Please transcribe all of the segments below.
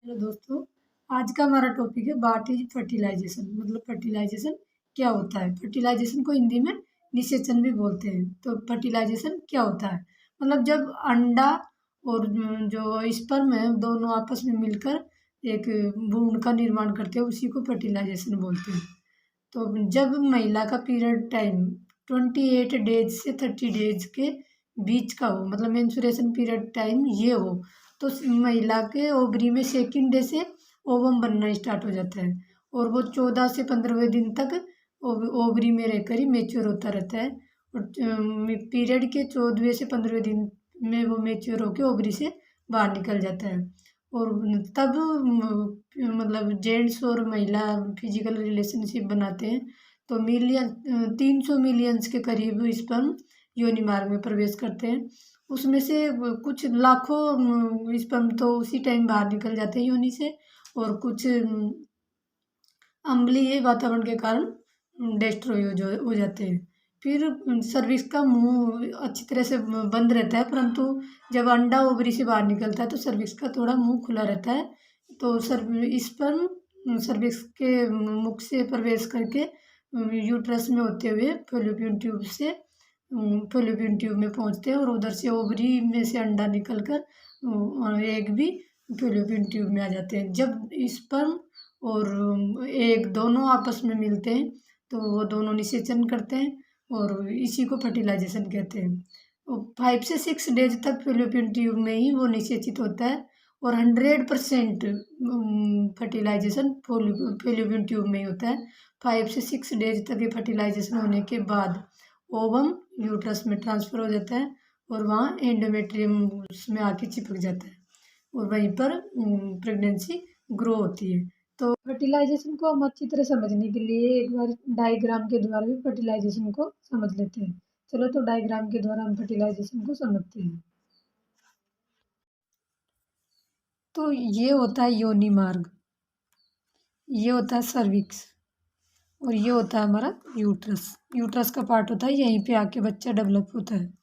Hello दोस्तों, आज का हमारा टॉपिक है व्हाट इज फर्टिलाइजेशन। मतलब फर्टिलाइजेशन क्या होता है। फर्टिलाइजेशन को हिंदी में निषेचन भी बोलते हैं। तो फर्टिलाइजेशन क्या होता है, मतलब जब अंडा और जो स्पर्म है दोनों आपस में मिलकर एक भ्रूण का निर्माण करते हैं, उसी को फर्टिलाइजेशन बोलते हैं। तो जब महिला का पीरियड टाइम 28 डेज से 30 डेज के बीच का हो, मतलब मेंस्ट्रुएशन पीरियड टाइम ये हो, तो महिला के ओवरी में सेकंड डे से ओवम बनना स्टार्ट हो जाता है और वो 14 से 15वें दिन तक ओवरी में रहकर ही मेच्योर होता रहता है। और पीरियड के 14वें से 15वें दिन में वो मेच्योर होकर ओवरी से बाहर निकल जाता है। और तब मतलब जेंट्स और महिला फिजिकल रिलेशनशिप बनाते हैं तो 300 मिलियंस के करीब स्पर्म योनि मार्ग में प्रवेश करते हैं। उसमें से कुछ लाखों स्पर्म तो उसी टाइम बाहर निकल जाते हैं योनि से, और कुछ अम्लीय वातावरण के कारण डिस्ट्रॉय हो जाते हैं। फिर सर्विक्स का मुंह अच्छी तरह से बंद रहता है, परंतु जब अंडा ओवरी से बाहर निकलता है तो सर्विक्स का थोड़ा मुंह खुला रहता है। तो स्पर्म सर्विक्स के मुख से प्रवेश करके यूट्रस में होते हुए फैलोपियन ट्यूब में पहुंचते हैं और उधर से ओवरी में से अंडा निकलकर एग भी फैलोपियन ट्यूब में आ जाते हैं। जब स्पर्म और एग दोनों आपस में मिलते हैं तो वो दोनों निषेचन करते हैं और इसी को फर्टिलाइजेशन कहते हैं। 5 से 6 डेज तक फैलोपियन ट्यूब में ही वो निषेचित होता है और 100% फर्टिलाइजेशन फैलोपियन ट्यूब में ही होता है। 5 से 6 डेज तक ये फर्टिलाइजेशन होने के बाद ओवम यूट्रस में ट्रांसफ़र हो जाता है और वहाँ एंडोमेट्रियम उसमें आके चिपक जाता है और वहीं पर प्रेगनेंसी ग्रो होती है। तो फर्टिलाइजेशन को हम अच्छी तरह समझने के लिए एक बार डायग्राम के द्वारा भी फर्टिलाइजेशन को समझ लेते हैं। चलो तो डायग्राम के द्वारा हम फर्टिलाइजेशन को समझते हैं। तो ये होता है योनि मार्ग, ये होता है सर्विक्स और ये होता है हमारा यूट्रस। यूट्रस का पार्ट होता है, यहीं पे आके बच्चा डेवलप होता है।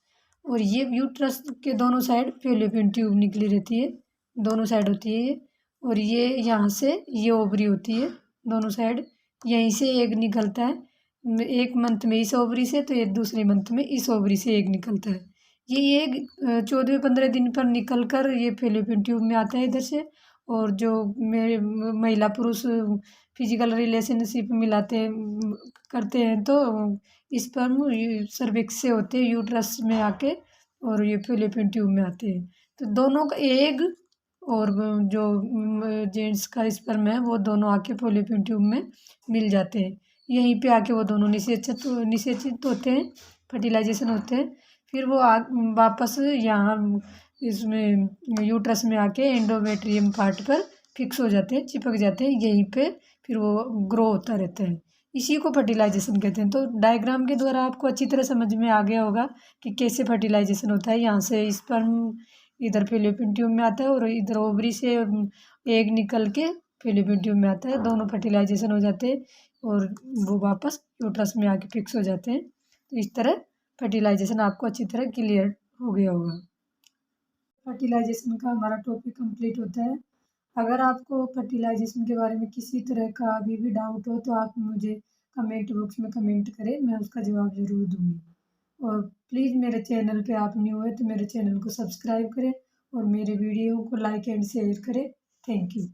और ये यूट्रस के दोनों साइड फैलोपियन ट्यूब निकली रहती है, दोनों साइड होती है ये। और ये यहाँ से ये ओवरी होती है दोनों साइड, यहीं से एग निकलता है। एक मंथ में इस ओवरी से तो ये दूसरे मंथ में इस ओवरी से एग निकलता है। ये एग 14वें 15 दिन पर निकल कर ये फैलोपियन ट्यूब में आता है इधर से। और जो मेरे महिला पुरुष फिजिकल रिलेशनशिप मिलाते करते हैं तो स्पर्म सर्विक्स से होते हैं यूट्रस में आके और ये फैलोपियन ट्यूब में आते हैं। तो दोनों का एग और जो जेंट्स का स्पर्म है वो दोनों आके फैलोपियन ट्यूब में मिल जाते हैं। यहीं पे आके वो दोनों निषेचित होते हैं, फर्टिलाइजेशन होते हैं। फिर वो वापस यहाँ इसमें यूट्रस में आके एंडोमेट्रियम पार्ट पर फिक्स हो जाते हैं, चिपक जाते हैं यहीं पे। फिर वो ग्रो होता रहता है, इसी को फर्टिलाइजेशन कहते हैं। तो डायग्राम के द्वारा आपको अच्छी तरह समझ में आ गया होगा कि कैसे फर्टिलाइजेशन होता है। यहाँ से स्पर्म इधर फैलोपियन ट्यूब में आता है और इधर ओवरी से एग निकल के फैलोपियन ट्यूब में आता है, दोनों फर्टिलाइजेशन हो जाते हैं और वो वापस यूट्रस में आके फिक्स हो जाते हैं। तो इस तरह फर्टिलाइजेशन आपको अच्छी तरह क्लियर हो गया होगा। फर्टिलाइजेशन का हमारा टॉपिक कंप्लीट होता है। अगर आपको फर्टिलाइजेशन के बारे में किसी तरह का अभी भी डाउट हो तो आप मुझे कमेंट बॉक्स में कमेंट करें, मैं उसका जवाब ज़रूर दूँगी। और प्लीज़ मेरे चैनल पे आप न्यू है तो मेरे चैनल को सब्सक्राइब करें और मेरे वीडियो को लाइक एंड शेयर करें। Thank you.